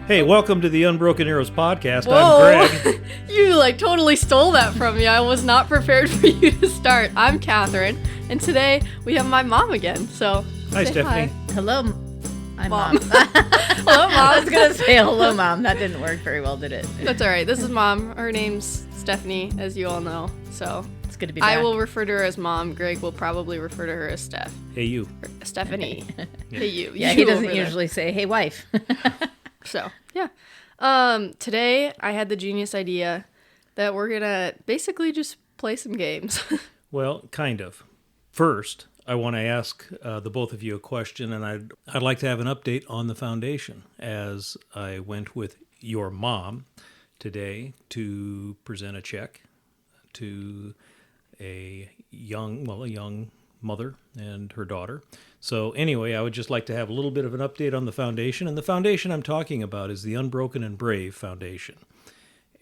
Hey, welcome to the Unbroken Arrows podcast. Whoa. I'm Greg. You totally stole that from me. I was not prepared for you to start. I'm Catherine, and today we have my mom again. So Hi, say Stephanie. Hi. Hello, I'm Mom. Hello, Mom. I was going to say hello, Mom. That didn't work very well, did it? That's all right. This is Mom. Her name's Stephanie, as you all know. So It's good to be back. I will refer to her as Mom. Greg will probably refer to her as Steph. Hey, you. Stephanie. Hey, you. Yeah, You he over doesn't there. usually say, hey, wife. So, yeah. Today I had the genius idea that we're going to basically just play some games. Well, kind of. First, I want to ask the both of you a question, and I'd like to have an update on the foundation, as I went with your mom today to present a check to a young mother and her daughter. So anyway, I would just like to have a little bit of an update on the foundation. And the foundation I'm talking about is the Unbroken and Brave Foundation.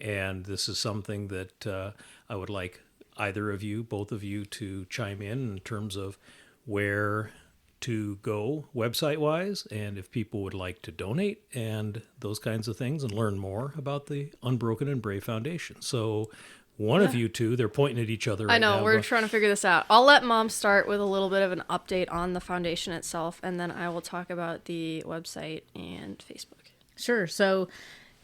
And this is something that I would like either of you, both of you, to chime in terms of where to go website-wise, and if people would like to donate and those kinds of things, and learn more about the Unbroken and Brave Foundation. So one of you two, they're pointing at each other right now. I know, we're trying to figure this out. I'll let Mom start with a little bit of an update on the foundation itself, and then I will talk about the website and Facebook. Sure. So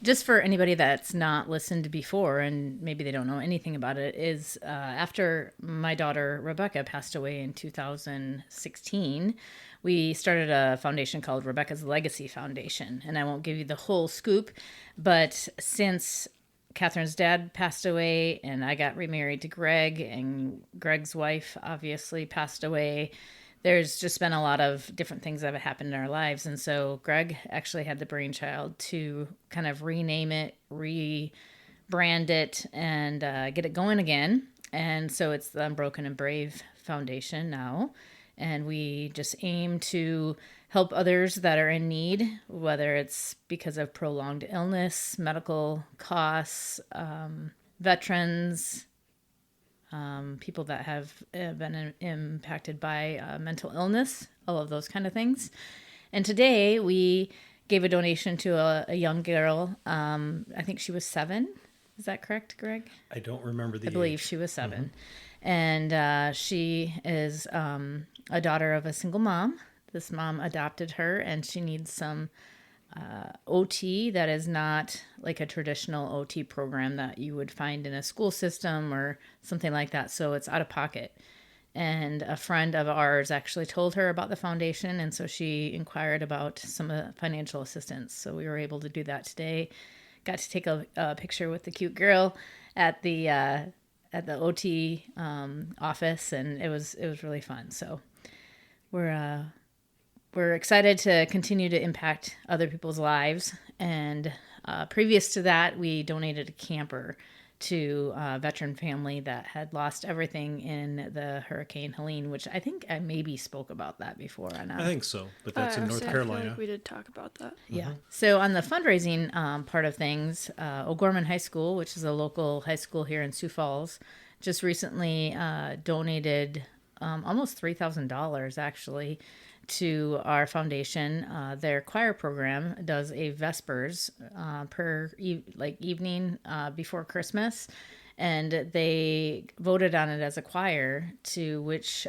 just for anybody that's not listened before and maybe they don't know anything about it, is after my daughter Rebecca passed away in 2016, we started a foundation called Rebecca's Legacy Foundation. And I won't give you the whole scoop, but since Catherine's dad passed away and I got remarried to Greg, and Greg's wife obviously passed away, there's just been a lot of different things that have happened in our lives. And so Greg actually had the brainchild to kind of rename it, rebrand it, and get it going again. And so it's the Unbroken and Brave Foundation now. And we just aim to help others that are in need, whether it's because of prolonged illness, medical costs, veterans, people that have been impacted by mental illness, all of those kind of things. And today we gave a donation to a young girl. I think she was 7. Is that correct, Greg? I don't remember the I believe age. she was 7. Mm-hmm. And she is a daughter of a single mom. This mom adopted her, and she needs some OT that is not like a traditional OT program that you would find in a school system or something like that. So it's out of pocket. And a friend of ours actually told her about the foundation, and so she inquired about some financial assistance. So we were able to do that today. Got to take a picture with the cute girl at the OT office, and it was really fun. So we're excited to continue to impact other people's lives. And previous to that, we donated a camper to a veteran family that had lost everything in the Hurricane Helene, which I think I maybe spoke about that before. I think so, but that's in North I feel Carolina. like we did talk about that. Yeah. So on the fundraising part of things, O'Gorman High School, which is a local high school here in Sioux Falls, just recently donated almost $3,000 actually to our foundation. Their choir program does a Vespers evening before Christmas, and they voted on it as a choir to which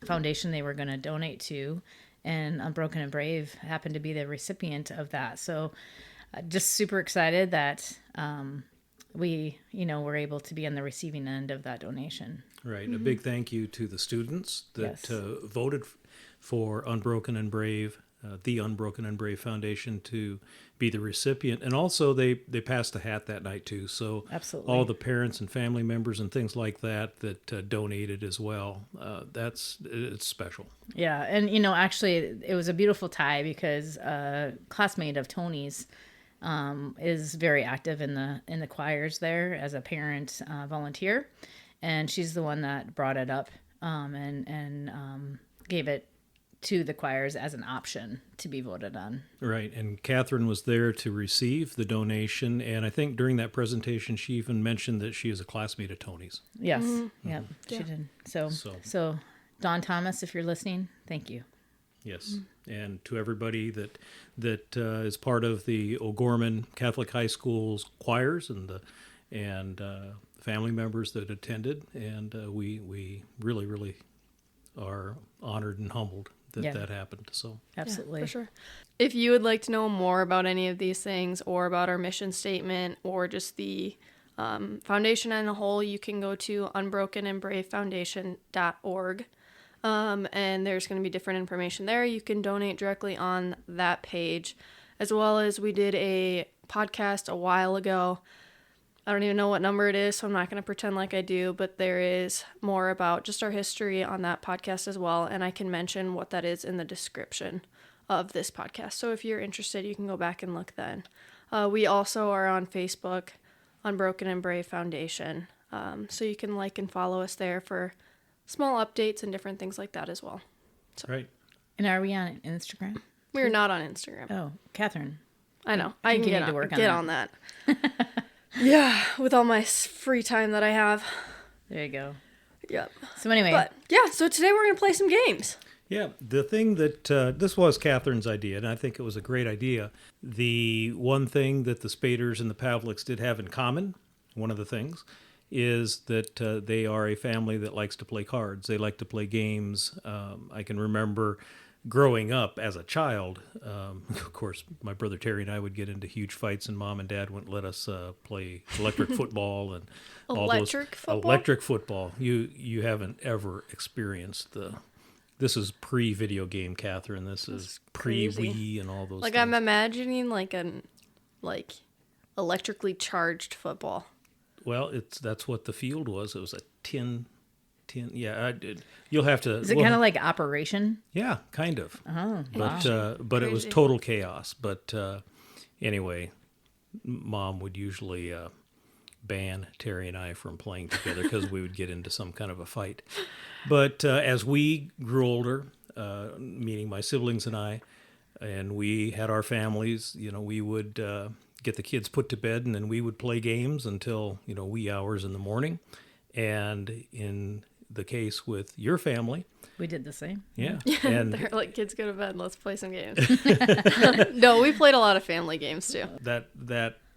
foundation they were going to donate to, and Unbroken and Brave happened to be the recipient of that. So just super excited that we were able to be on the receiving end of that donation. Right. A big thank you to the students that voted for Unbroken and Brave, the Unbroken and Brave Foundation, to be the recipient. And also they passed the hat that night too. So Absolutely. all the parents and family members and things like that donated as well. It's special. Yeah. And, actually it was a beautiful tie because a classmate of Tony's is very active in the choirs there as a parent volunteer. And she's the one that brought it up and gave it to the choirs as an option to be voted on. Right. And Catherine was there to receive the donation. And I think during that presentation, she even mentioned that she is a classmate of Tony's. Yes. Mm-hmm. Yep. She did. So Don Thomas, if you're listening, thank you. Yes. And to everybody that is part of the O'Gorman Catholic High School's choirs and family members that attended, and we really, really are honored and humbled that happened. So Absolutely. Yeah, for sure. If you would like to know more about any of these things or about our mission statement or just the foundation as a whole, you can go to unbrokenandbravefoundation.org. And there's going to be different information there. You can donate directly on that page, as well as we did a podcast a while ago. I don't even know what number it is, so I'm not going to pretend like I do, but there is more about just our history on that podcast as well, and I can mention what that is in the description of this podcast. So if you're interested, you can go back and look then. We also are on Facebook, Unbroken and Brave Foundation, so you can like and follow us there for small updates and different things like that as well. So. Right. And are we on Instagram? We're not on Instagram. Oh, Catherine. I know. I can get on that. Yeah, with all my free time that I have. There you go. Yep. So anyway. But yeah, so today we're going to play some games. Yeah, the thing that this was Catherine's idea, and I think it was a great idea. The one thing that the Spaders and the Pavliks did have in common, one of the things, is that they are a family that likes to play cards. They like to play games. I can remember growing up as a child, of course, my brother Terry and I would get into huge fights, and Mom and Dad wouldn't let us play electric football and electric football. You haven't ever experienced this is pre-video game, Catherine. This is pre-Wii and all those like things. I'm imagining like electrically charged football. Well, that's what the field was. It was a tin. Yeah, you'll have to. Is it kind of like Operation? Yeah, kind of. Oh, but it was total chaos. But anyway, Mom would usually ban Terry and I from playing together because we would get into some kind of a fight. But as we grew older, meaning my siblings and I, and we had our families, we would get the kids put to bed, and then we would play games until wee hours in the morning. And in the case with your family, we did the same. Yeah, and they're like, kids, go to bed, let's play some games. No, we played a lot of family games too. That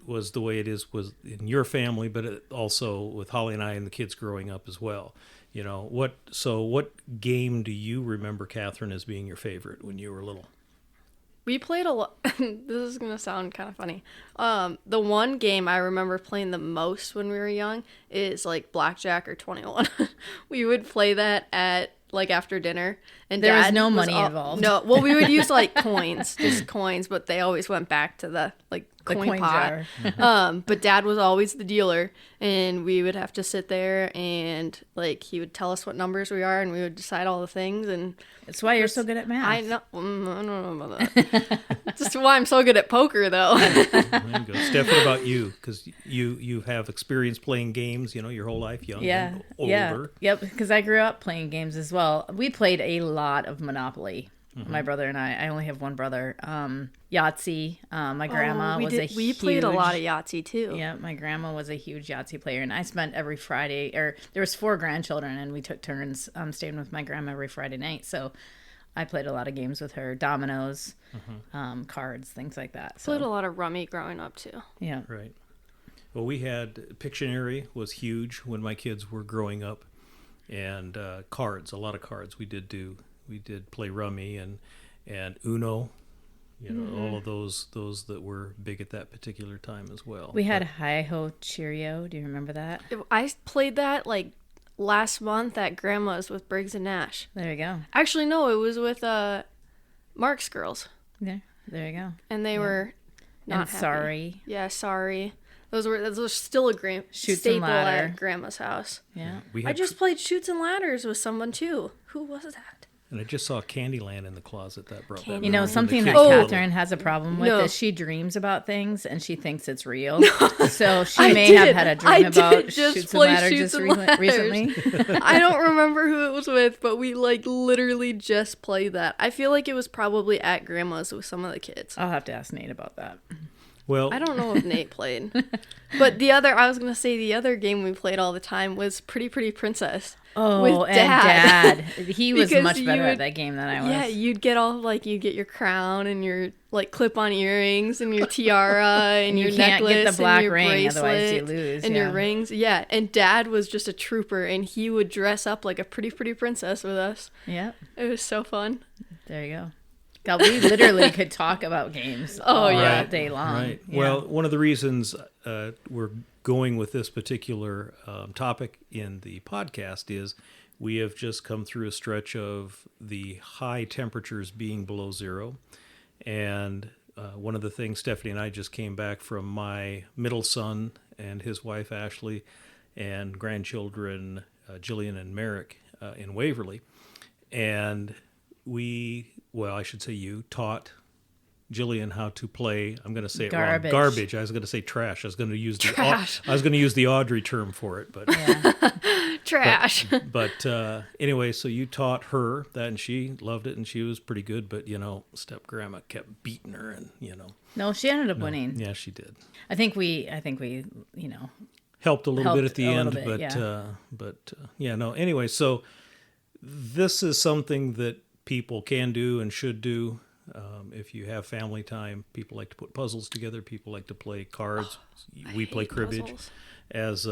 was the way was in your family, but it also with Holly and I and the kids growing up as well. What game do you remember, Catherine, as being your favorite when you were little? We played a lot. This is going to sound kind of funny. The one game I remember playing the most when we were young is like Blackjack or 21. We would play that at like after dinner, and there was no money involved. No, well, we would use like coins, just coins, but they always went back to the coin pot. Jar. But Dad was always the dealer, and we would have to sit there and he would tell us what numbers we are, and we would decide all the things. And that's why you're so good at math. I know. I don't know about that. Just why I'm so good at poker, though. There you go. Steph, what about you? Because you have experience playing games, your whole life, young and older. Yeah. Yep, because I grew up playing games as well. We played a lot of Monopoly. Mm-hmm. My brother and I only have one brother. Yahtzee. My grandma we played a lot of Yahtzee too. Yeah, my grandma was a huge Yahtzee player, and I spent every Friday, there was 4 grandchildren, and we took turns staying with my grandma every Friday night. So I played a lot of games with her, dominoes, cards, things like that. So. Played a lot of Rummy growing up too. Yeah. Right. Well, we had Pictionary was huge when my kids were growing up, and cards, a lot of cards. We did play Rummy and Uno, all of those that were big at that particular time as well. We had Hi-Ho Cheerio. Do you remember that? I played that last month at Grandma's with Briggs and Nash. There you go. Actually, no, it was with Mark's girls. Yeah, there you go. And they were not happy. Sorry. Yeah, Sorry. Those were still a staple at Grandma's house. Yeah. I just played Chutes and Ladders with someone too. Who was that? And I just saw Candyland in the closet that brought that. Something that Catherine has a problem with is she dreams about things and she thinks it's real. So she may have had a dream about Chutes and Ladders recently. I don't remember who it was with, but we literally just played that. I feel like it was probably at Grandma's with some of the kids. I'll have to ask Nate about that. Well, I don't know if Nate played. But the other game we played all the time was Pretty Pretty Princess. Oh, with and Dad. He was Because much you better would- at that game than I was. Yeah, you'd get all like you get your crown and your like clip-on earrings and your tiara and you your can't necklace get the black and your ring, bracelet otherwise you lose. and yeah. your rings. Yeah, and Dad was just a trooper, and he would dress up like a pretty princess with us. Yep. It was so fun. There you go. God, we literally could talk about games all yeah. day long. Right. Yeah. Well, one of the reasons we're going with this particular topic in the podcast is we have just come through a stretch of the high temperatures being below zero. And one of the things, Stephanie and I just came back from my middle son and his wife, Ashley, and grandchildren, Jillian and Merrick, in Waverly. And I should say you taught Jillian how to play. I'm going to say it Garbage. wrong. Garbage. I was going to say trash. I was going to use Trash. the Audrey term for it, but Trash. but anyway, so you taught her that, and she loved it, and she was pretty good. But step grandma kept beating her, and No, she ended up winning. yeah, she did. I think we, Helped a little bit Helped at the a end, little bit, but yeah, no. Anyway, so this is something that people can do and should do. If you have family time, people like to put puzzles together. People like to play cards. We play hate cribbage. puzzles. As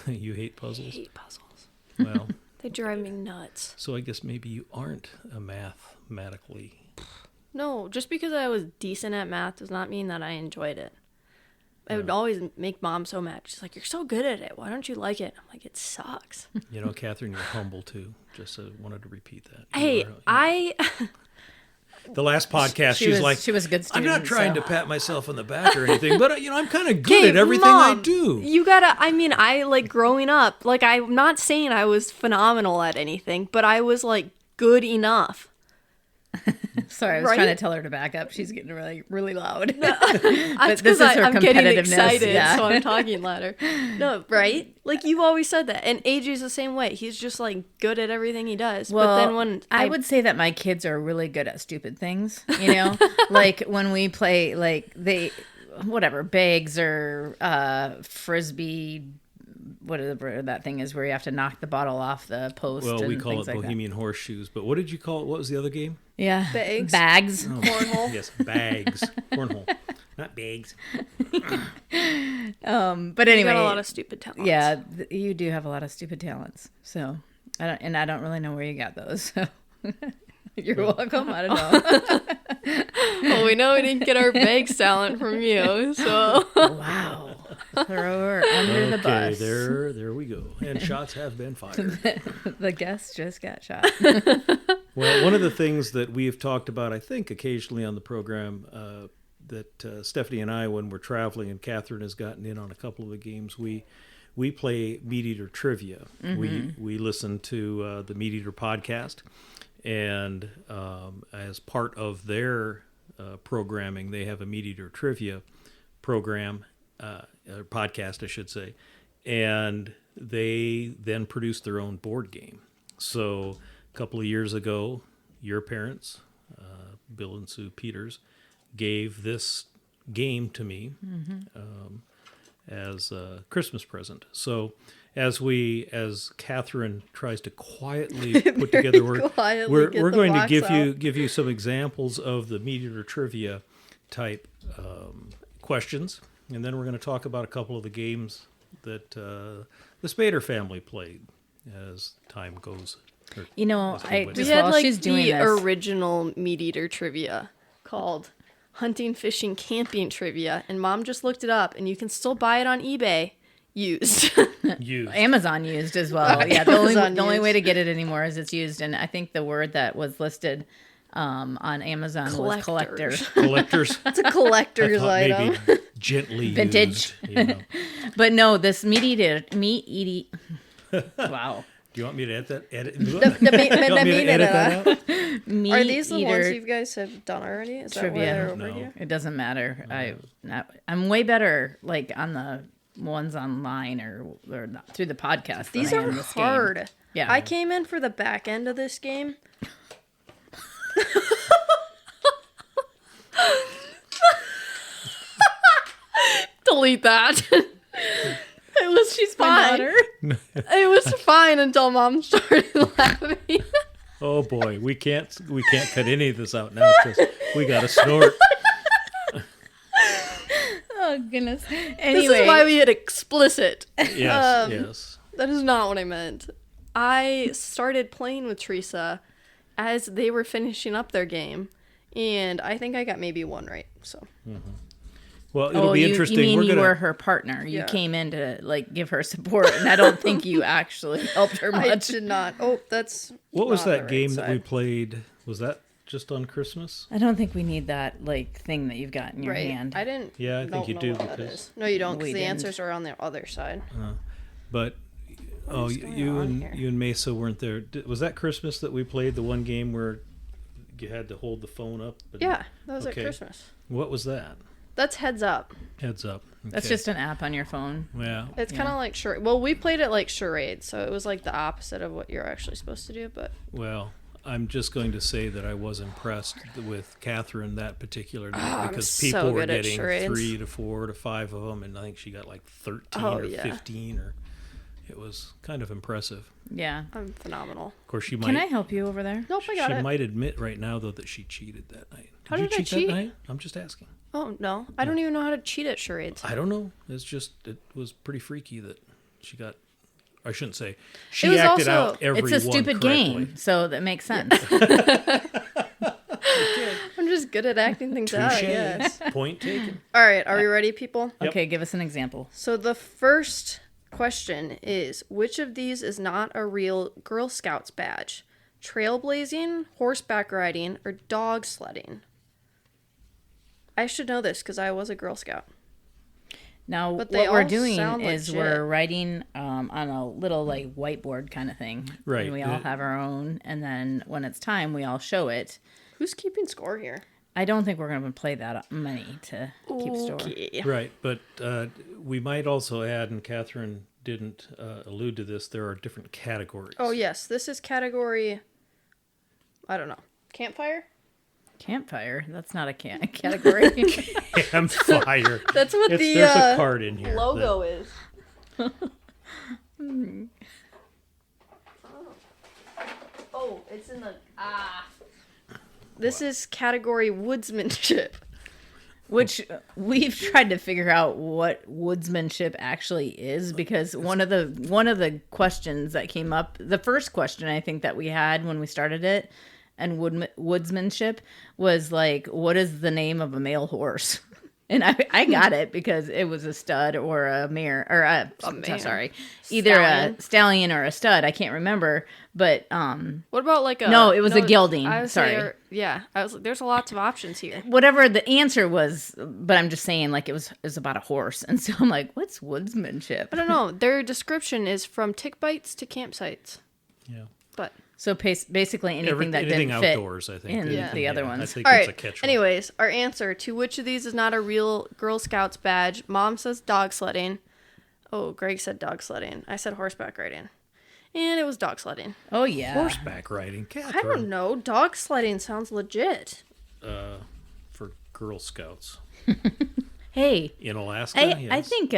you hate puzzles. I hate puzzles. Well, They drive me nuts. so I guess maybe you aren't a mathematically. No, just because I was decent at math does not mean that I enjoyed it. I would always make Mom so mad. She's like, "You're so good at it. Why don't you like it?" I'm like, "It sucks." Catherine, you're humble too. Just wanted to repeat that. Hey, The last podcast, she she's was, like, she was a good I'm student. not trying so. to pat myself on the back or anything, but I'm kind of good Okay, at everything Mom, I do. You gotta, I like growing up, like I'm not saying I was phenomenal at anything, but I was like good enough. Sorry, I was Right? trying to tell her to back up. She's getting really, really loud. That's this because is her I'm getting competitiveness, excited, yeah. so I'm talking louder. No, right? Like you've always said that, and AJ's the same way. He's just like good at everything he does. Well, but then when I would say that my kids are really good at stupid things, like when we play, like bags or frisbee, whatever that thing is where you have to knock the bottle off the post. Well, and we call it things like Bohemian Horseshoes, but what did you call it? What was the other game? that. Yeah, Bags. bags. cornhole. Yes, bags. Cornhole. Not bags. But You anyway, got a lot of stupid talents. yeah, you do have a lot of stupid talents. So I don't really know where you got those. So you're welcome. I don't know. Well, we know we didn't get our bags talent from you, so Wow, throw her under the Okay, bus. there we go. And shots have been fired. The guest just got shot. Well, one of the things that we've talked about, I think, occasionally on the program, that Stephanie and I, when we're traveling, and Catherine has gotten in on a couple of the games, we play Meat Eater trivia. We listen to the Meat Eater podcast, and as part of their programming, they have a Meat Eater trivia program, or podcast, I should say, and they then produce their own board game. So a couple of years ago, your parents, Bill and Sue Peters, gave this game to me as a Christmas present. So as Catherine tries to quietly put together, we're going to give you some examples of the Meat Eater trivia type questions, and then we're going to talk about a couple of the games that the Spader family played as time goes. You know, That's a good I way to just we had while like she's doing the this, original Meat Eater trivia called Hunting, Fishing, Camping Trivia, and Mom just looked it up, and you can still buy it on eBay used. Used. Amazon used as well. Yeah, the only Amazon way used. to get it anymore is it's used, and I think the word that was listed on Amazon was collector. Collectors. Collectors. It's a collector's I thought item. maybe gently Vintage. used, But no, this meat eating. Wow. Do you want me to edit that? The meat out? Meat Are these the eater ones you guys have done already? Is that why trivia. they're over No. here? It doesn't matter. I'm way better like on the ones online or through the podcast. These than I are am this game. hard. Yeah. I came in for the back end of this game. Delete that. I was She's my fine. daughter. It was fine until Mom started laughing. Oh boy, we can't cut any of this out now because we got to snort. Oh goodness. This Anyway, is why we hit explicit. Yes, yes. That is not what I meant. I started playing with Teresa as they were finishing up their game, and I think I got maybe one right. So Well, it'll be interesting. You mean We're you gonna. were her partner? You Yeah. came in to like give her support, and I don't think you actually helped her I much. did not. Oh, that's What was not the that right game that we side. played? Was that just on Christmas? I don't think we need that like thing that you've got in your Right. hand. I didn't. Yeah, I think don't you know do what that because- is. No, you don't. Because We the didn't. answers are on the other side. But is going on here? you and Mesa weren't there. Was that Christmas that we played the one game where you had to hold the phone up? and- Yeah, that was Okay. at Christmas. What was that? That's Heads Up. Heads up. That's Okay. just an app on your phone. Yeah. It's kind of like charade. Well, we played it like charade, so it was like the opposite of what you're actually supposed to do. But Well, I'm just going to say that I was impressed with Catherine that particular night I'm because so people were good at getting charades. 3 to 4 to 5 of them, and I think she got like 13 Oh, or yeah. 15, or it was kind of impressive. Yeah. I'm phenomenal. Of course, she Can I might help you over there? Nope, I got she it. might admit right now though that she cheated that night. How you did I cheat cheat? that night? I'm just asking. Oh no, I don't even know how to cheat at charades. I don't know. It's just it was pretty freaky that she got. I shouldn't say she was acted also- out every It's a stupid correctly. game, so that makes sense. I'm just good at acting things out, I Touche. guess. Point taken. All right, are we ready, people? Yep. Okay, give us an example. So the first question is, which of these is not a real Girl Scouts badge? Trailblazing, horseback riding, or dog sledding? I should know this because I was a Girl Scout. Now, But what they we're all doing sound is legit. we're writing on a little like whiteboard kind of thing. Right. And we all have our own, and then when it's time, we all show it. Who's keeping score here? I don't think we're going to play that many to keep store. Okay. Right, but we might also add, and Catherine didn't allude to this. There are different categories. Oh yes, this is category. I don't know. Campfire. Campfire? That's not a category. Campfire. That's what the There's a card in here. logo is. Oh, it's in the This is category woodsmanship. Which we've tried to figure out what woodsmanship actually is, because one of the questions that came up, the first question I think that we had when we started it, and woodsmanship was like, what is the name of a male horse? And I got it because it was a stud or a mare or either Stallion. a stallion or a stud. I can't remember, but What about like a? No, it was a gelding. I would say, Sorry. yeah, I was. There's lots of options here. whatever the answer was, but I'm just saying like it was about a horse, and so I'm like, what's woodsmanship? I don't know. Their description is from tick bites to campsites, Yeah. but So basically anything that Anything didn't fit outdoors, I think. in Anything- the other I ones. think all it's a right. catch. Anyways, our answer to which of these is not a real Girl Scouts badge? Mom says dog sledding. Oh, Greg said dog sledding. I said horseback riding, and it was dog sledding. Oh yeah. Horseback riding, I don't Catherine. know. Dog sledding sounds legit. For Girl Scouts Hey, in Alaska. I think You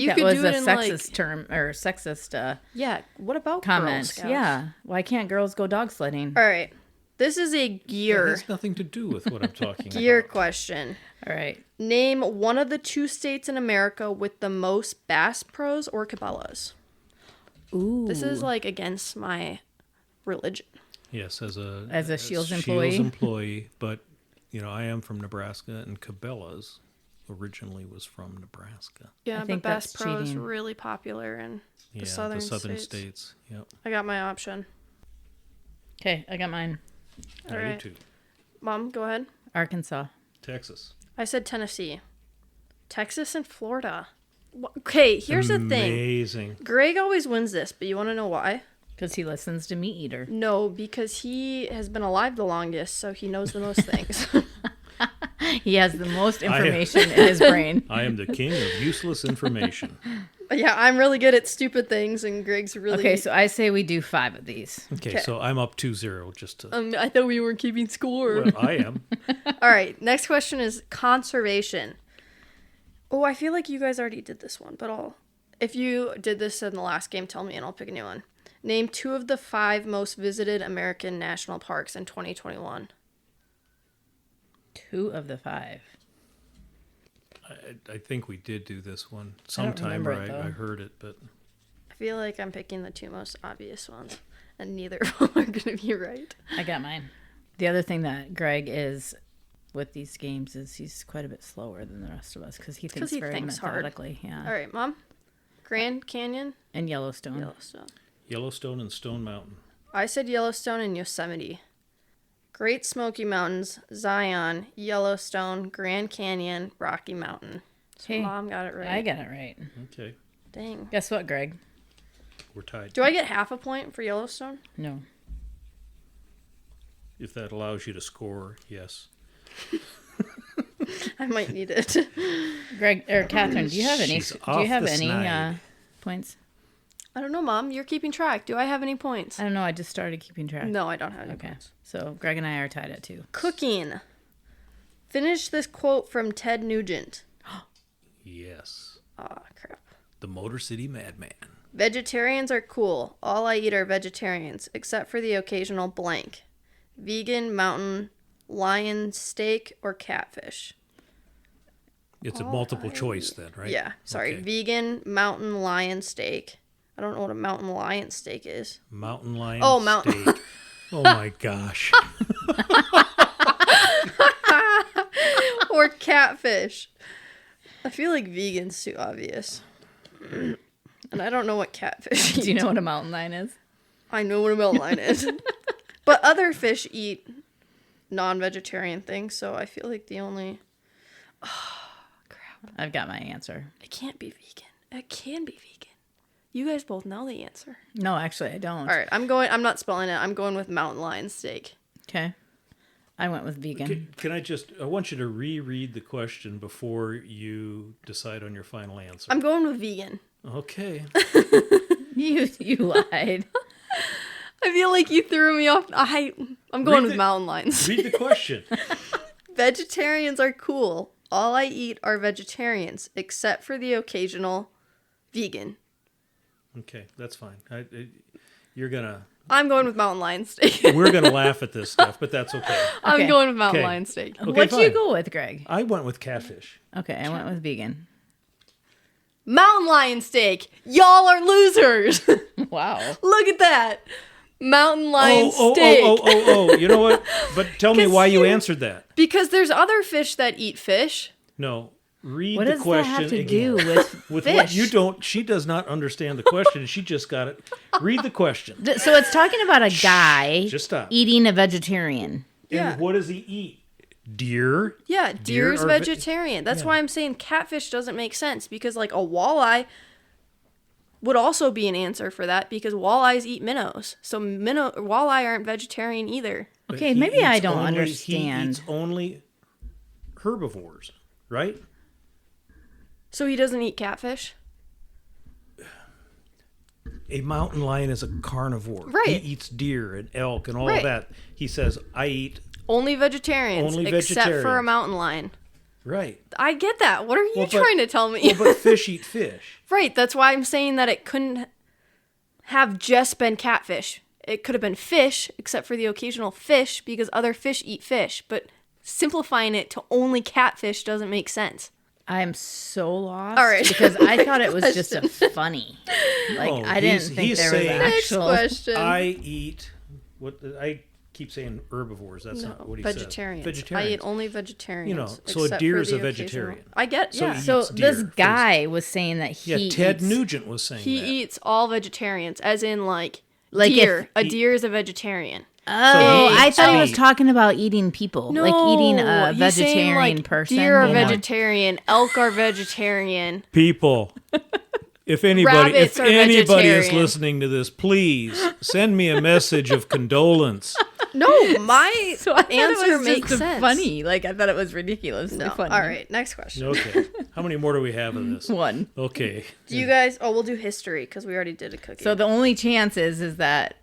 that could was do a it in, sexist like- term or sexist Yeah. What about Girl comment. Scouts? Yeah. Why can't girls go dog sledding? All right. This is a That gear has nothing to do with what I'm talking gear about. question. All right. Name one of the 2 states in America with the most Bass Pros or Cabela's. Ooh. This is like against my religion. Yes, as a Shields employee. employee, but I am from Nebraska, and Cabela's originally was from Nebraska. Yeah, think but Bass that's Pro is cheating. really popular in Yeah, the southern, states. Yep. I got my option. Okay, I got mine. All I right. do too. Mom, go ahead. Arkansas. Texas. I said Tennessee. Texas and Florida. Okay, here's the thing. Amazing. Greg always wins this, but you want to know why? Because he listens to Meat Eater. No, because he has been alive the longest, so he knows the most things. He has the most information in his brain. I am the king of useless information. But yeah, I'm really good at stupid things, and Greg's really... Okay, so I say we do 5 of these. Okay, so I'm up 2-0 just to. I thought we weren't keeping score. Well, I am. All right, next question is conservation. Oh, I feel like you guys already did this one, but if you did this in the last game, tell me and I'll pick a new one. Name 2 of the 5 most visited American national parks in 2021. 2 of the 5. I think we did do this one I don't sometime, remember or it, though. I heard it, but I feel like I'm picking the 2 most obvious ones, and neither of them are going to be right. I got mine. The other thing that Greg is with these games is he's quite a bit slower than the rest of us because he thinks very hard. methodically. Yeah. All right, Mom. Grand Canyon, And Yellowstone. Yellowstone and Stone Mountain. I said Yellowstone and Yosemite. Great Smoky Mountains, Zion, Yellowstone, Grand Canyon, Rocky Mountain. So Hey, Mom got it right. I got it right. Okay, Dang. Guess what, Greg? we're tied. Do I get half a point for Yellowstone? No. If that allows you to score, yes. I might need it. Greg or Catherine, do you have any? She's Do off you have the any snide. points? I don't know, Mom. You're keeping track. Do I have any points? I don't know. I just started keeping track. No, I don't have any Okay. points. So Greg and I are tied at 2. Cooking. Finish this quote from Ted Nugent. Yes. Ah, crap. The Motor City Madman. Vegetarians are cool. All I eat are vegetarians, except for the occasional blank. Vegan, mountain, lion, steak, or catfish. It's a multiple choice then, right? Yeah, sorry. Okay. Vegan, mountain, lion, steak. I don't know what a mountain lion steak is. Mountain lion Oh, mountain. steak. Oh my gosh. Or catfish. I feel like vegan's too obvious. And I don't know what catfish Do you eat. know what a mountain lion is? I know what a mountain lion is. But other fish eat non-vegetarian things, so I feel like the only... I've got my answer. It can't be vegan. It can be vegan. You guys both know the answer. No, actually, I don't. All right, I'm not spelling it. I'm going with mountain lion steak. Okay. I went with vegan. Can I want you to reread the question before you decide on your final answer. I'm going with vegan. Okay. You lied. I feel like you threw me off. I'm going with mountain lions. Read the question. Vegetarians are cool. All I eat are vegetarians, except for the occasional vegan. Okay, that's fine. You're gonna. I'm going with mountain lion steak. We're gonna laugh at this stuff, but that's okay. I'm Okay. going with mountain Okay. lion steak. Okay, What'd you fine. go with, Greg? I went with catfish. Okay, I went with vegan. Mountain lion steak. Y'all are losers. Wow. Look at that. Mountain lion Oh, steak. You know what? But tell me 'Cause why you you- answered that. Because there's other fish that eat fish. No. Read What the does that question have to again. do with With fish? what you don't, she does not understand the question. She just got it. Read the question. So it's talking about a guy Just stop. eating a vegetarian. Yeah. And what does he eat? Deer? Yeah, deer's are vegetarian. That's yeah. why I'm saying catfish doesn't make sense because like a walleye would also be an answer for that because walleyes eat minnows. So walleye aren't vegetarian either. But Okay, he maybe I eats don't only- understand. He eats only herbivores, right? So he doesn't eat catfish? A mountain lion is a carnivore. Right. He eats deer and elk and all Right. of that. He says, I eat. Only vegetarians, Only except for a vegetarians. mountain lion. Right. I get that. What are you Well, but- trying to tell me? Well, but fish eat fish. Right, that's why I'm saying that it couldn't have just been catfish. It could have been fish, except for the occasional fish, because other fish eat fish. But simplifying it to only catfish doesn't make sense. I'm so lost. All right. Because I thought it was just a funny. Like No, I didn't think he's there was saying- Next actual. question. I eat what I keep saying herbivores. That's not what he Vegetarians. says. Vegetarians. I eat only vegetarians. You know, so a except deer for is the a occasional- vegetarian. I get, So yeah. he So eats this deer. guy was saying that he Yeah, Ted eats, Nugent was saying He that. eats all vegetarians, as in like Like deer. if A deer is a vegetarian. Oh, he I eats thought he was meat. talking about eating people, like eating a he's saying, vegetarian like, person. Deer are you know? vegetarian. Elk are vegetarian. People, if anybody Rabbits are is vegetarian. listening to this, please send me a message of condolence. No, my So I thought answer it was makes just sense. funny. Like I thought it was ridiculously No. funny. All right, next question. Okay. How many more do we have of this? One. Okay. Do you guys? Oh, we'll do history because we already did a cookie. So the only chance is that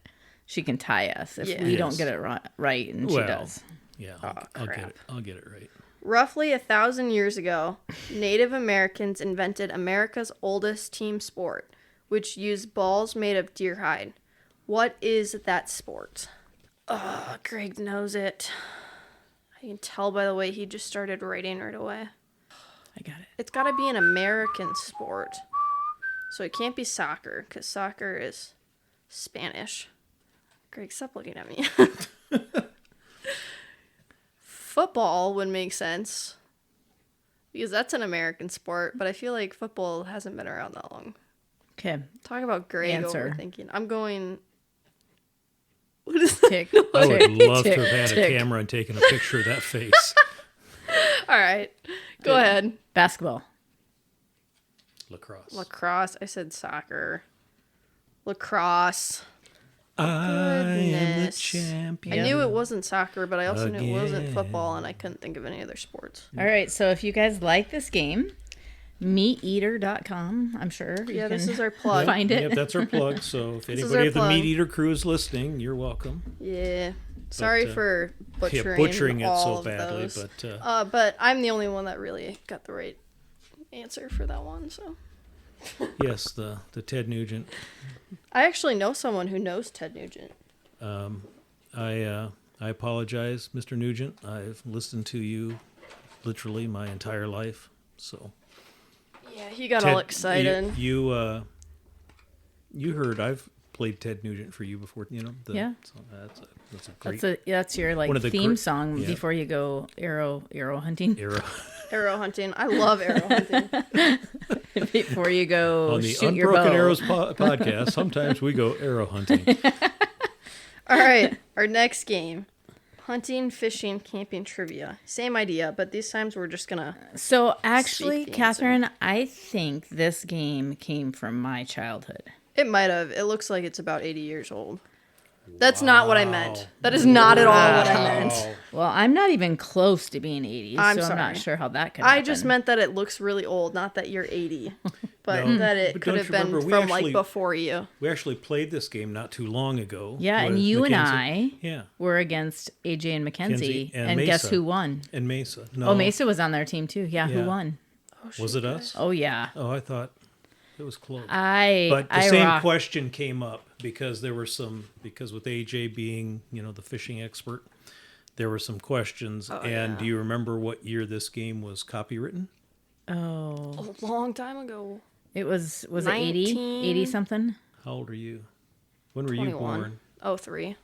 she can tie us if Yeah. we Yes. don't get it right, and she Well, does. Yeah, Oh, I'll get crap. it. I'll get it right. Roughly 1,000 years ago, Native Americans invented America's oldest team sport, which used balls made of deer hide. What is that sport? Oh, Greg knows it. I can tell by the way he just started writing right away. I got it. It's got to be an American sport. So it can't be soccer, because soccer is Spanish. Greg, stop looking at me. Football would make sense, because that's an American sport, but I feel like football hasn't been around that long. Okay. Talk about Greg Answer. overthinking. I'm going... What is Tick. I would love tick, to have had tick. a camera and taken a picture of that face. All right. Go ahead. Basketball. Lacrosse. Lacrosse. I said soccer. Lacrosse. I am the Goodness. champion. I knew it wasn't soccer, but I also knew it wasn't Again. football, and I couldn't think of any other sports. All right. So if you guys like this game, meateater.com, I'm sure. You Yeah, this can is our plug. Find it. Yep, that's our plug. So if This is anybody our of the plug. Meat Eater crew is listening, you're welcome. Yeah. Sorry for butchering, butchering it all so of badly, those. but But I'm the only one that really got the right answer for that one. So yes, the Ted Nugent. I actually know someone who knows Ted Nugent. I apologize, Mr. Nugent. I've listened to you literally my entire life. So Yeah, he got Ted, all excited. You heard I've played Ted Nugent for you before. You know. Yeah. So that's a great That's your like One of the theme gr- song yeah. before you go arrow hunting. era Arrow hunting. I love arrow hunting. Before you go on the shoot your Unbroken bow. Arrows podcast. Sometimes we go arrow hunting. All right, our next game. Hunting, fishing, camping trivia. Same idea, but these times we're just gonna... So actually, Speak the Catherine, I think this game came from my childhood. It might have. It looks like it's about 80 years old. That's not what I meant. That is not at all what I meant. Well, I'm not even close to being 80, so I'm I'm sorry. not sure how that could I happen. just meant that it looks really old, not that you're 80. But No, that it but could don't have you been remember, we from actually- like before you. We actually played this game not too long ago. Yeah, and with you and Mackenzie. I Yeah, were against AJ and Mackenzie, Mackenzie and and guess Mesa. who won? and Mesa. No, Oh, Mesa was on their team too. Yeah, Yeah. who won? Was it us? Oh yeah, Oh, I thought it was close. but But the same question came up because there were because with AJ being, the fishing expert, there were some questions. Oh, and yeah. do you remember what year this game was copywritten? Oh, A long time ago. it was it 19 80 something? How old are you? When were you 21. born? Oh, 3.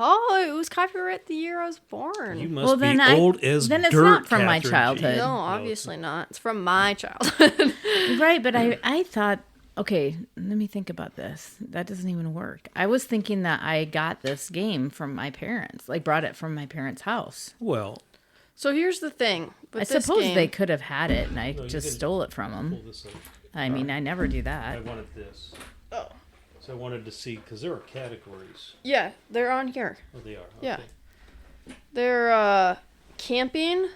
Oh, it was copyright the year I was born. You must Well, be then old as then it's dirt, not from my Catherine. childhood. Jeez. No, obviously not. It's from my childhood. Right, but I thought, okay, let me think about this. That doesn't even work. I was thinking that I got this game from my parents, like brought it from my parents' house. Well, So here's the thing. I With this suppose game, they could have had it, and I you just can stole it from pull them. this up. I mean, I never do I that. wanted this. Oh. So I wanted to see, because there are categories. Yeah, they're on here. Oh, they are. Yeah. Okay. They're camping,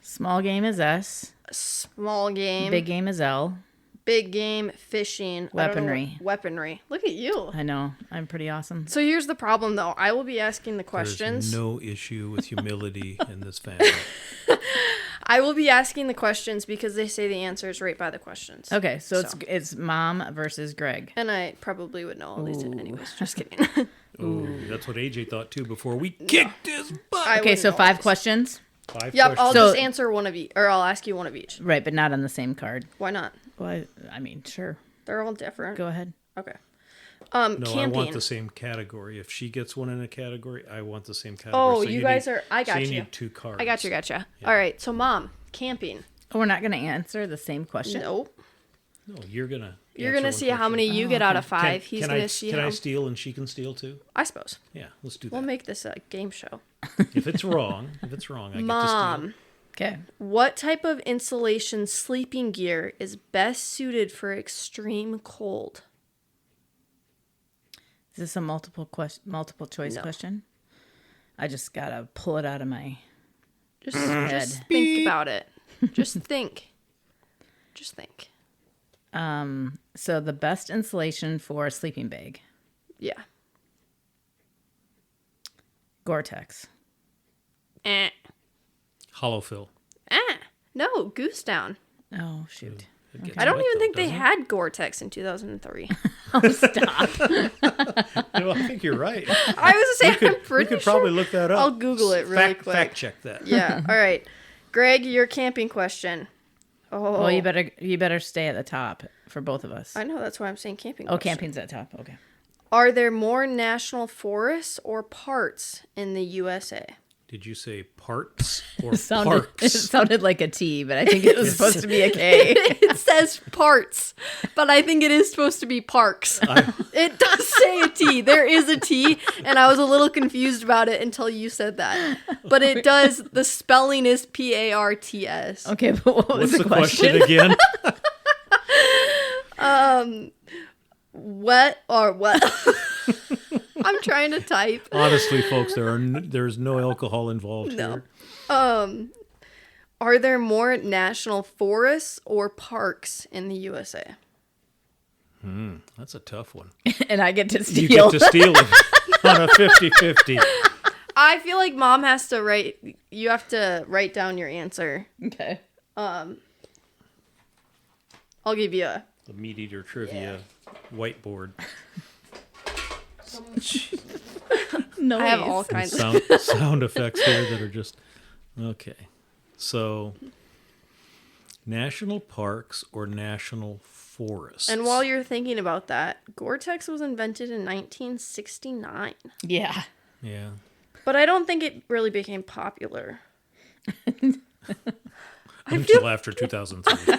Small game is S. small game, Big game is L. big game, fishing, I don't know Weaponry. what- weaponry. Look at you. I know. I'm pretty awesome. So here's the problem, though. I will be asking the questions. There's no issue with humility in this family. I will be asking the questions because they say the answers right by the questions. Okay, so it's Mom versus Greg. And I probably would know all these Ooh. anyways. Just kidding. Ooh, that's what AJ thought too before we kicked his butt. I Okay, wouldn't so know 5 all these. questions. 5 Yep, I'll questions. So- just answer one of each, or I'll ask you one of each. Right, but not on the same card. Why not? Well, I mean, sure. They're all different. Go ahead. Okay. No, Camping. I want the same category. If she gets one in a category, I want the same category. Oh, So you guys need- are. I got so you. you need 2 cards. I gotcha. All right. So, Mom, camping. Oh, we're not going to answer the same question? Nope. No, you're gonna. You're answer gonna one see how question. many you get out of Can- 5. He's can gonna I, see Can how. I steal and she can steal too? I suppose Yeah, let's do that. we'll make this a game show. If it's wrong, I get to steal. Mom, Okay. what type of insulation sleeping gear is best suited for extreme cold? Is this a multiple choice No. question? I just got to pull it out of my Just head. think about it. Just think. Just think. So the best insulation for a sleeping bag, Yeah. Gore-Tex. Hollow fill. No, Goose Down. Oh, shoot. It gets I don't wet, even though, think they doesn't it? had Gore-Tex in 2003. Oh, stop. No, I think you're right. I was saying, I'm We pretty could sure. probably look that up. I'll Google it really quick. Fact check that. Yeah. All right. Greg, your camping question. Oh, Well, you better stay at the top for both of us. I know, that's why I'm saying camping Oh, question. camping's at top. Okay. Are there more national forests or parks in the USA? Did you say parts or It parks? sounded like a T, but I think it was supposed to be a K. It says parts, but I think it is supposed to be parks. It does say a T. There is a T, and I was a little confused about it until you said that. But it does, the spelling is P-A-R-T-S. Okay, but what was What's the question? again? What or what? I'm trying to type. Honestly, folks, there's no alcohol involved here. Are there more national forests or parks in the USA? That's a tough one. And I get to You steal. get to steal it on a 50-50. I feel like Mom has to write. You have to write down your answer. Okay. I'll give you a. The meat eater trivia whiteboard. No, I have all kinds of. Sound effects here that are just okay. So, national parks or national forests? And while you're thinking about that, Gore-Tex was invented in 1969, Yeah. yeah, but I don't think it really became popular. until after 2003.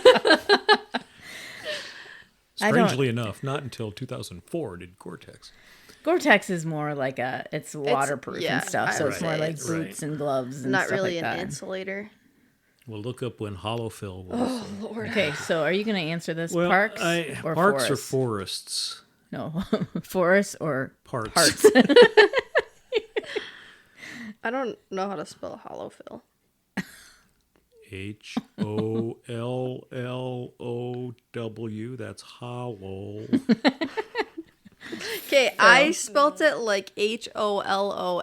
I don't- Strangely enough, not until 2004 did Gore-Tex. Gore-Tex is more like it's waterproof yeah, and stuff, I so would it's more say like it's- boots and gloves and Not stuff really like an that. insulator. We'll look up when hollow fill was. Lord. Okay, so are you going to answer this? Well, Parks or parks or forests? forests? No, forests or Parts. parts. I don't know how to spell hollow fill. HOLLOW. That's hollow. Okay, I spelt it like HOLOFILL.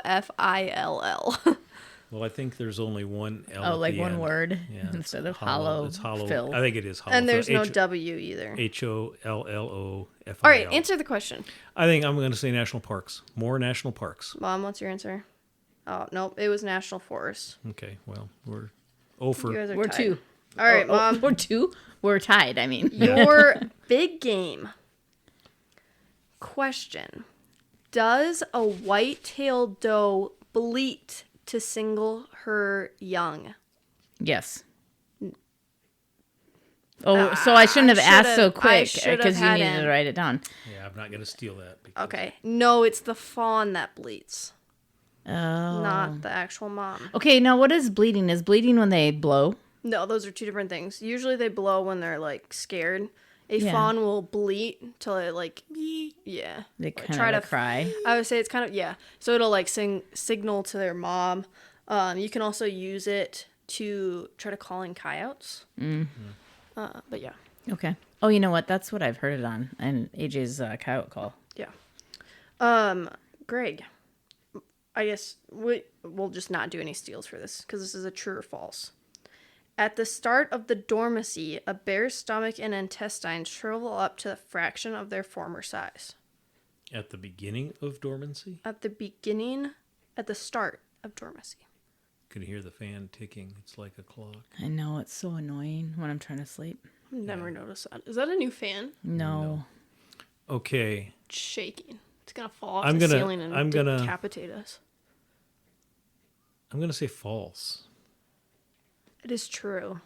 Well, I think there's only one L. Oh, at like the one end. word Yeah, it's instead of hollow. It's hollow. fill. I think it is hollow. And there's no fill. W either. HOLLOFIL. All right, answer the question. I think I'm going to say national parks. More national parks. Mom, what's your answer? Oh, nope, it was national forest. Okay, well, we're You for. guys are We're tied. two. All right, Mom. We're two. We're tied. I mean, Your big game question. Does a white-tailed doe bleat to single her young? yes. Oh, so I shouldn't have asked so I quick should have because you had needed him. to write it down. Yeah, I'm not going to steal that. Because Okay. No, it's the fawn that bleats, Oh. not the actual mom. Okay, now what is bleeding? Is bleeding when they blow? No, those are two different things. Usually they blow when they're like scared. A Yeah. fawn will bleat till it like yeah. They Like, kind of cry. I would say it's kind of yeah. So it'll like signal to their mom. You can also use it to try to call in coyotes. But yeah, Okay. Oh, you know what? That's what I've heard it on. And AJ's coyote call. yeah. Greg, I guess we'll just not do any steals for this because this is a true or false. At the start of the dormancy, a bear's stomach and intestines shrivel up to a fraction of their former size. at the beginning of dormancy, At the start of dormancy. you can hear the fan ticking. It's like a clock. I know, it's so annoying when I'm trying to sleep. I've never noticed that. Is that a new fan? No. Okay, It's shaking. It's gonna fall off I'm the gonna- ceiling and I'm gonna- decapitate us. I'm going to say false. It is true.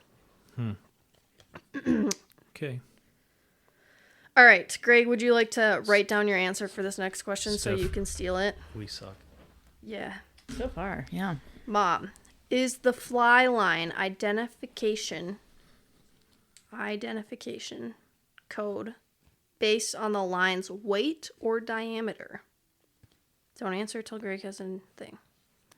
Okay. All right, Greg, would you like to write down your answer for this next question so Steph. you can steal it? We suck. Yeah. So far, yeah. Mom, is the fly line identification code based on the line's weight or diameter? Don't answer till Greg has a thing.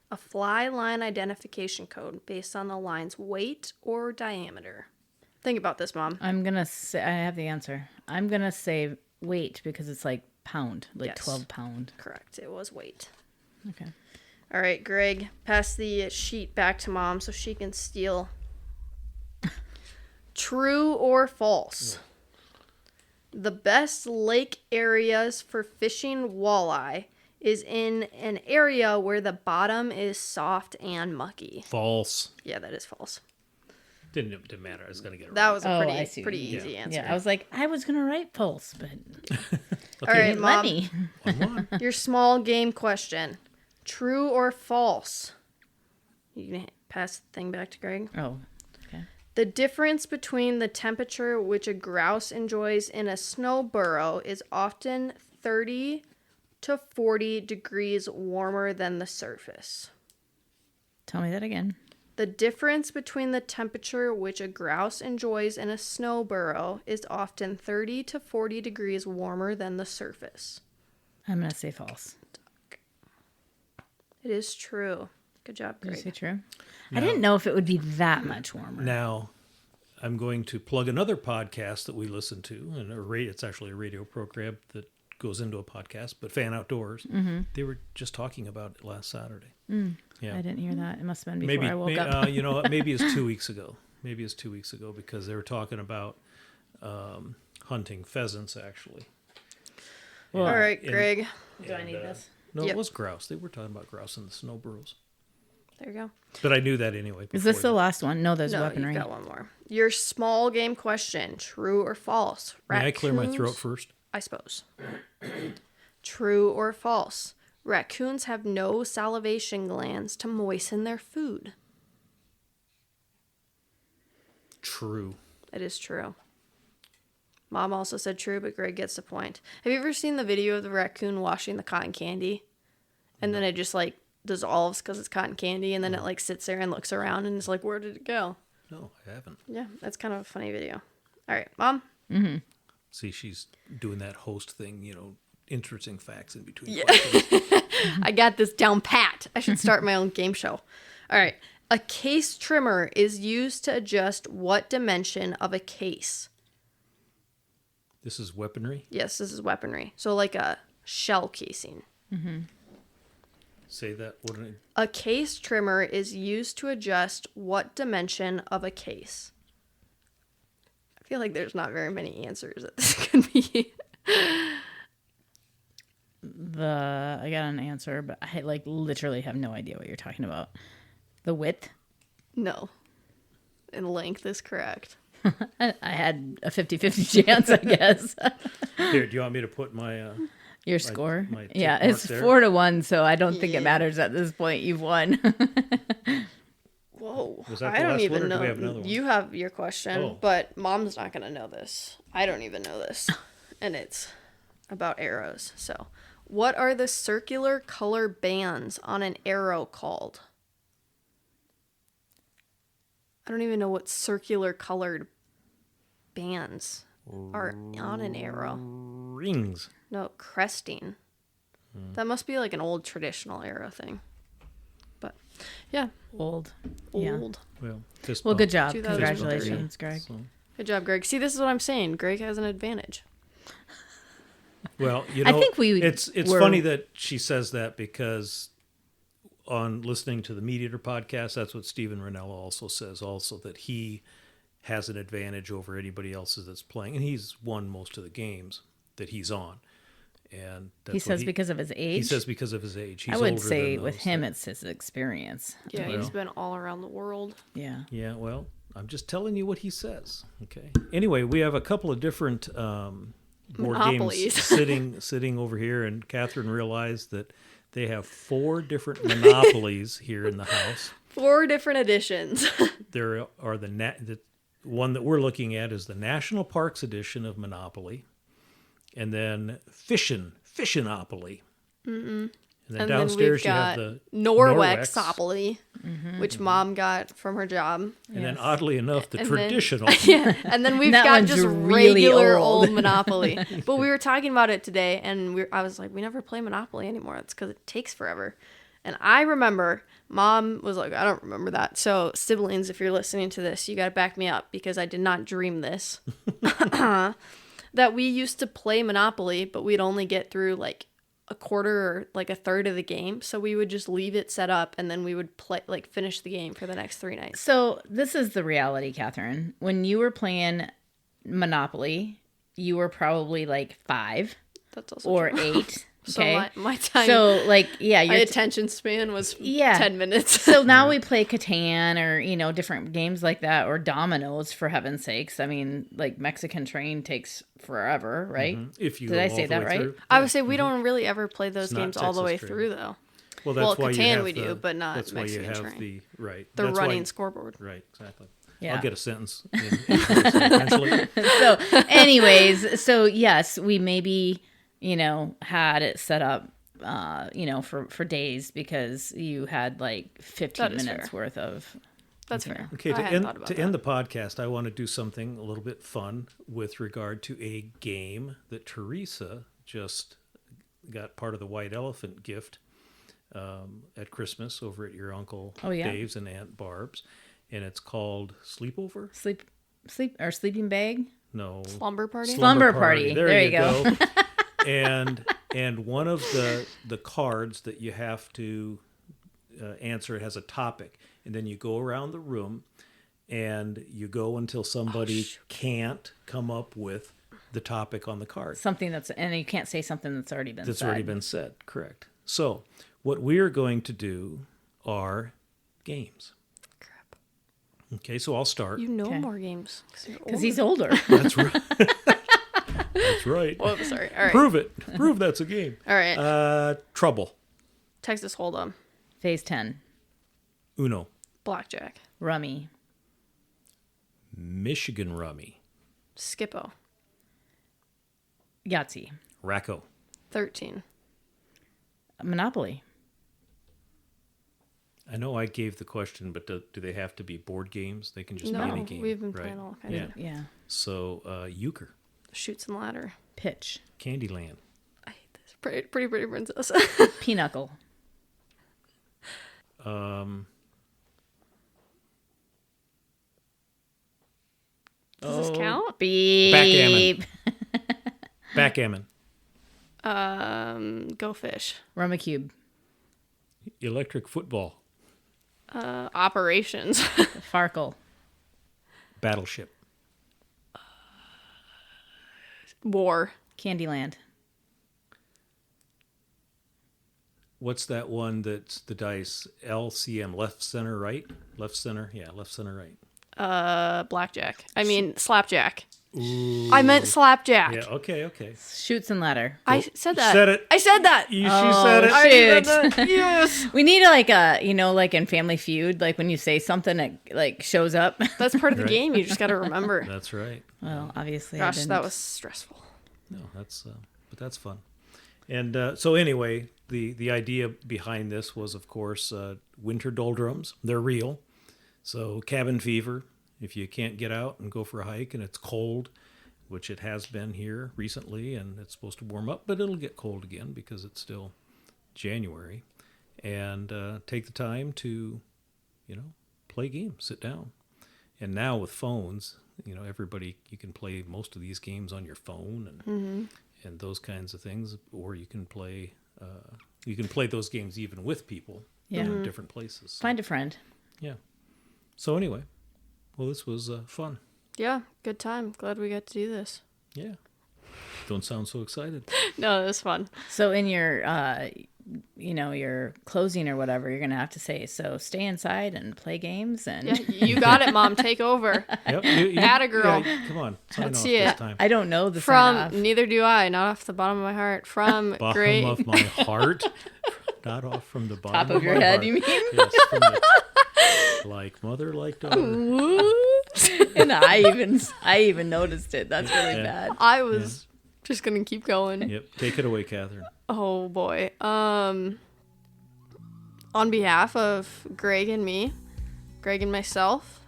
A fly line identification code based on the line's weight or diameter. Think about this, Mom. I'm going to say, I have the answer. I'm going to say weight because it's like pound, like Yes. 12 pound. Correct. It was weight. Okay. All right, Greg, pass the sheet back to Mom so she can steal. True or false? The best lake areas for fishing walleye is in an area where the bottom is soft and mucky. False. Yeah, that is false. Didn't matter. I was going to get it That right. was a pretty easy answer. Yeah, I was like, I was going to write false, but All right, didn't Mom. let me. One more. Your small game question. True or false? You can pass the thing back to Greg. Oh, okay. The difference between the temperature which a grouse enjoys in a snow burrow is often 30 to 40 degrees warmer than the surface. Tell me that again. The difference between the temperature which a grouse enjoys in a snow burrow is often 30 to 40 degrees warmer than the surface. I'm going to say false. It is true. Good job, Did you Greg. say true? I didn't know if it would be that much warmer. Now, I'm going to plug another podcast that we listen to, and it's actually a radio program that goes into a podcast, but Fan Outdoors. Mm-hmm. They were just talking about it last Saturday. Yeah. I didn't hear that. It must have been before I woke up. Maybe it's 2 weeks ago. Maybe it's 2 weeks ago because they were talking about hunting pheasants, actually. All right, and- Greg. Do I need this? No, Yep. it was grouse. They were talking about grouse in the snow burrows. There you go. But I knew that anyway. Is this before the that. last one? No, there's No, weaponry. you've got one more. Your small game question. True or false? May I clear my throat Raccoons- first? I suppose. True or false? Raccoons have no salivation glands to moisten their food. True. It is true. Mom also said true, but Greg gets the point. Have you ever seen the video of the raccoon washing the cotton candy? And then it just like dissolves because it's cotton candy, and then it like sits there and looks around and is like, where did it go? No, I haven't. Yeah, that's kind of a funny video. All right, Mom. See, she's doing that host thing, interesting facts in between Yeah. questions. I got this down pat. I should start my own game show. All right. A case trimmer is used to adjust what dimension of a case? This is weaponry. Yes, this is weaponry. So like a shell casing. Say that. What did A case trimmer is used to adjust what dimension of a case? I feel like there's not very many answers that this could be. I got an answer, but I like literally have no idea what you're talking about. The width? No. And length is correct. I had a 50-50 chance, I guess. Here, do you want me to put my? Your score? my tick Yeah, mark it's there? 4-1, so I don't think Yeah. it matters at this point. You've won. Whoa. Was that I the don't last even one, or do know. we have another one? You have your question, Oh. but Mom's not going to know this. I don't even know this. And it's about arrows. So, what are the circular color bands on an arrow called? I don't even know what circular colored bands are on an arrow. Rings. No, cresting. That must be like an old traditional arrow thing. But yeah, Old. Yeah. old. Well, fist Well, bump. good job. 2003. Congratulations, Greg. So, Good job, Greg. See, this is what I'm saying. Greg has an advantage. well, I think we It's were- funny that she says that because on listening to the Meat Eater podcast, that's what Stephen Ranella also says. Also that he has an advantage over anybody else that's playing, and he's won most of the games that he's on. And that's He what says because of his age. He says because of his age. He's I would older say than with those him, that- it's his experience. Yeah, he's Well. been all around the world. Yeah. Yeah, well, I'm just telling you what he says. Okay. Anyway, we have a couple of different board Monopolies. games sitting over here, and Catherine realized that they have 4 different monopolies here in the house. 4 different editions. There are the one that we're looking at is the National Parks edition of Monopoly, and then Fishinopoly. And then And downstairs then you we've have got the Norwexopoly, which Mom got from her job. and then Yes. oddly enough the And then- traditional. Yeah, and then we've That got one's just really regular old. old Monopoly. But we were talking about it today, and I was like, we never play Monopoly anymore. It's because it takes forever. And I remember Mom was like, I don't remember that. So siblings, if you're listening to this, you got to back me up because I did not dream this. That we used to play Monopoly, but we'd only get through like a quarter or like a third of the game. So we would just leave it set up and then we would play, like finish the game for the next 3 nights. So this is the reality, Catherine. When you were playing Monopoly, you were probably like 5 That's also or true. 8. So Okay. my time, So like, yeah, my your attention span was Yeah. 10 minutes. So now we play Catan or, different games like that, or dominoes, for heaven's sakes. I mean, like Mexican Train takes forever, right? If you Did go I all say the that way right? through. I would say we don't really ever play those It's not games all the way Texas through, though. Well, that's why you Catan have we do, but not that's why you Mexican have Train. the right. The That's why- running scoreboard. Right, exactly. Yeah. I'll get a sentence in eventually. So anyways, so yes, we maybe, had it set up, for days because you had like 15 That is minutes fair. worth of. That's fair. Okay, I to hadn't thought about end that. the podcast, I want to do something a little bit fun with regard to a game that Teresa just got part of the White Elephant gift at Christmas over at your Uncle Oh, yeah. Dave's and Aunt Barb's, and it's called Sleepover? Sleeping bag. No. Slumber party? Slumber Party. There you go. and one of the cards that you have to answer has a topic, and then you go around the room and you go until somebody can't come up with the topic on the card. Something and you can't say something that's already been said. Already been said. Correct. So what we are going to do are games. Crap. Okay, so I'll start. You know Okay. more games. Because he's older. That's right. That's right. Oh, sorry. All right. Prove it. Prove that's a game. All right. Trouble. Texas Hold'em. Phase 10. Uno. Blackjack. Rummy. Michigan Rummy. Skippo. Yahtzee. Racco. 13. Monopoly. I know I gave the question, but do they have to be board games? They can just No, be any game. we've been right? playing all kinds Yeah. of Yeah. So Euchre. Shoots and ladder. Pitch. Candyland. I hate this. Pretty princess. Pinochle. Does this count? Beep. Backgammon. Go fish. Rummikub. Electric football. Operations. Farkle. Battleship. War. Candyland. What's that one that's the dice? LCM. Left, center, right? Left, center. Yeah, left, center, right. Blackjack. I mean, slapjack. I meant slapjack. Yeah, okay. Shoots and ladder. I said that. Said it. I said that. She said it. I said Shoot. that. Yes. We need like like in Family Feud, like when you say something, it like shows up. That's part of the Right. game. You just got to remember. That's right. Well, obviously, Gosh, I that didn't. was stressful. No, but that's fun. And so anyway, the idea behind this was, of course, winter doldrums. They're real. So cabin fever, if you can't get out and go for a hike and it's cold, which it has been here recently, and it's supposed to warm up, but it'll get cold again because it's still January. And take the time to, play games, sit down. And now with phones, everybody, you can play most of these games on your phone and those kinds of things, or you can play those games even with people in different places. So, Find a friend. yeah. So anyway, well, this was fun. Yeah, good time. Glad we got to do this. Yeah. Don't sound so excited. No, it was fun. So in your, your closing or whatever, you're gonna have to say, so stay inside and play games and. Yeah, you got it, Mom. Take over. Yep. Atta girl. Yeah, come on. Sign Let's off see this it. time. I don't know the From sign off. neither do I. Not off the bottom of my heart. From Bottom great. of my heart. Not off from the bottom Top of your my head, heart. you mean? Yes, from like mother, like daughter. And I even noticed it. That's really Yeah. bad. I was just gonna keep going. Yep. Take it away, Catherine. Oh boy. On behalf of Greg and myself,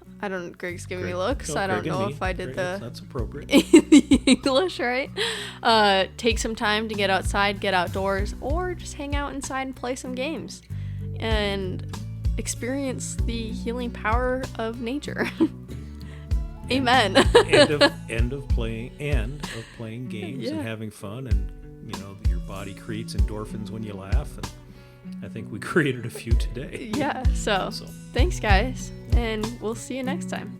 Greg's giving me looks. I don't Greg and know me. if I did Greg, that's appropriate. the English right. Take some time to get outside, get outdoors, or just hang out inside and play some games and experience the healing power of nature. Amen. end of playing games Yeah. and having fun, and your body creates endorphins when you laugh, and I think we created a few today. Yeah, so thanks, guys, and we'll see you next time.